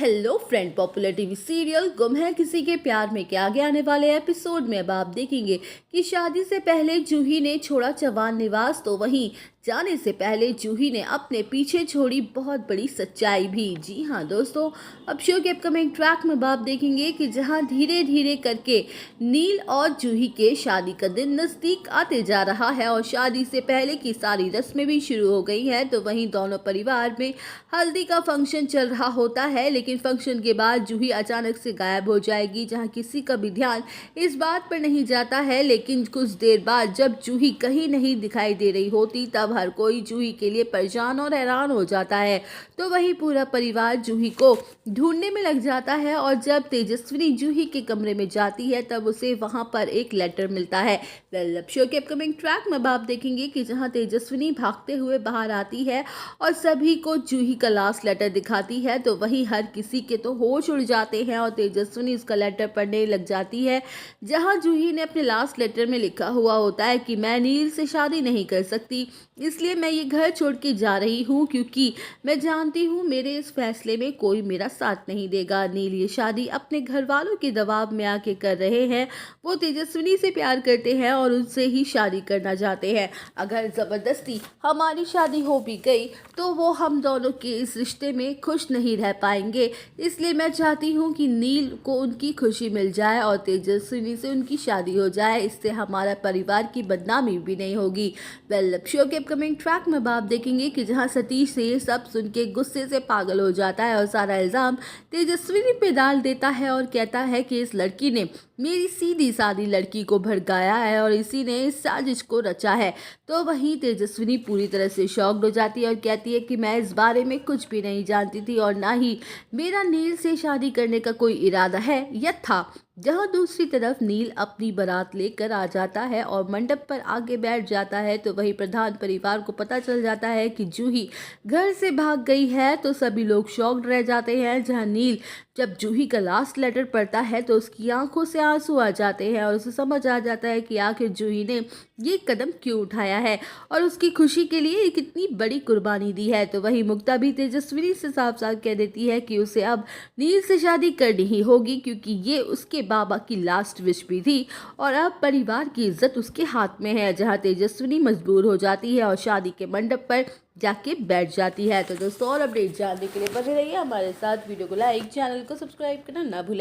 Hello friend, popular TV serial गुम है किसी के प्यार में के आगे आने वाले एपिसोड में अब आप देखेंगे कि शादी से पहले जूही ने छोड़ा चौहान निवास, तो वहीं जाने से पहले जूही ने अपने पीछे छोड़ी बहुत बड़ी सच्चाई भी। जी हाँ दोस्तों, अब शो के अपकमिंग ट्रैक में आप देखेंगे कि जहां धीरे धीरे करके नील और जूही के शादी का दिन नजदीक आते जा रहा है और शादी से पहले की सारी रस्में भी शुरू हो गई हैं, तो वहीं दोनों परिवार में हल्दी का फंक्शन चल रहा होता है। लेकिन फंक्शन के बाद जूही अचानक से गायब हो जाएगी, जहां किसी का भी ध्यान इस बात पर नहीं जाता है। लेकिन कुछ देर बाद जब जूही कहीं नहीं दिखाई दे रही होती, तब हर कोई जूही के लिए परेशान और हैरान हो जाता है। तो वही पूरा परिवार जूही को ढूंढने में लग जाता है और जब तेजस्विनी जूही के कमरे में जाती है तब उसे वहां पर एक लेटर मिलता है। वेल, शो के अपकमिंग ट्रैक में आप देखेंगे कि जहां तेजस्विनी भागते हुए बाहर आती है और सभी को जूही का लास्ट लेटर दिखाती है, तो वहीं हर किसी के तो होश उड़ जाते हैं और तेजस्विनी उसका लेटर पढ़ने लग जाती है, जहां जूही ने अपने लास्ट लेटर में लिखा हुआ होता है कि मैं नील से शादी नहीं कर सकती, इसलिए मैं ये घर छोड़ के जा रही हूँ, क्योंकि मैं जानती हूँ मेरे इस फैसले में कोई मेरा साथ नहीं देगा। नील ये शादी अपने घर वालों के दबाव में आके कर रहे हैं। वो तेजस्विनी से प्यार करते हैं और उनसे ही शादी करना चाहते हैं। अगर ज़बरदस्ती हमारी शादी हो भी गई तो वो हम दोनों के इस रिश्ते में खुश नहीं रह पाएंगे, इसलिए मैं चाहती हूँ कि नील को उनकी खुशी मिल जाए और तेजस्विनी से उनकी शादी हो जाए। इससे हमारा परिवार की बदनामी भी नहीं होगी। वेल, शो के अपकमिंग ट्रैक में आप देखेंगे कि जहां सतीश से ये सब सुन के गुस्से से पागल हो जाता है और सारा इल्ज़ाम तेजस्विनी पे डाल देता है और कहता है कि इस लड़की ने मेरी सीधी सादी लड़की को भड़काया है और इसी ने इस साजिश को रचा है। तो वहीं तेजस्विनी पूरी तरह से शॉक्ड हो जाती है और कहती है कि मैं इस बारे में कुछ भी नहीं जानती थी और ना ही मेरा नील से शादी करने का कोई इरादा है या था। जहां दूसरी तरफ नील अपनी बारात लेकर आ जाता है और मंडप पर आगे बैठ जाता है, तो वही प्रधान परिवार को पता चल जाता है कि जूही घर से भाग गई है। तो सभी लोग शॉक्ड रह जाते हैं। जहां नील जब जूही का लास्ट लेटर पढ़ता है तो उसकी आंखों से आंसू आ जाते हैं और उसे समझ आ जाता है कि आखिर जूही ने ये कदम क्यों उठाया है और उसकी खुशी के लिए कितनी बड़ी कुर्बानी दी है। तो वही मुक्ता भी तेजस्विनी से साफ साफ कह देती है कि उसे अब नील से शादी करनी ही होगी, क्योंकि ये उसके बाबा की लास्ट विश भी थी और अब परिवार की इज्जत उसके हाथ में है। जहां तेजस्विनी मजबूर हो जाती है और शादी के मंडप पर जाके बैठ जाती है। तो दोस्तों, और अपडेट जानने के लिए बने रहिए हमारे साथ। वीडियो को लाइक, चैनल को सब्सक्राइब करना ना भूलें।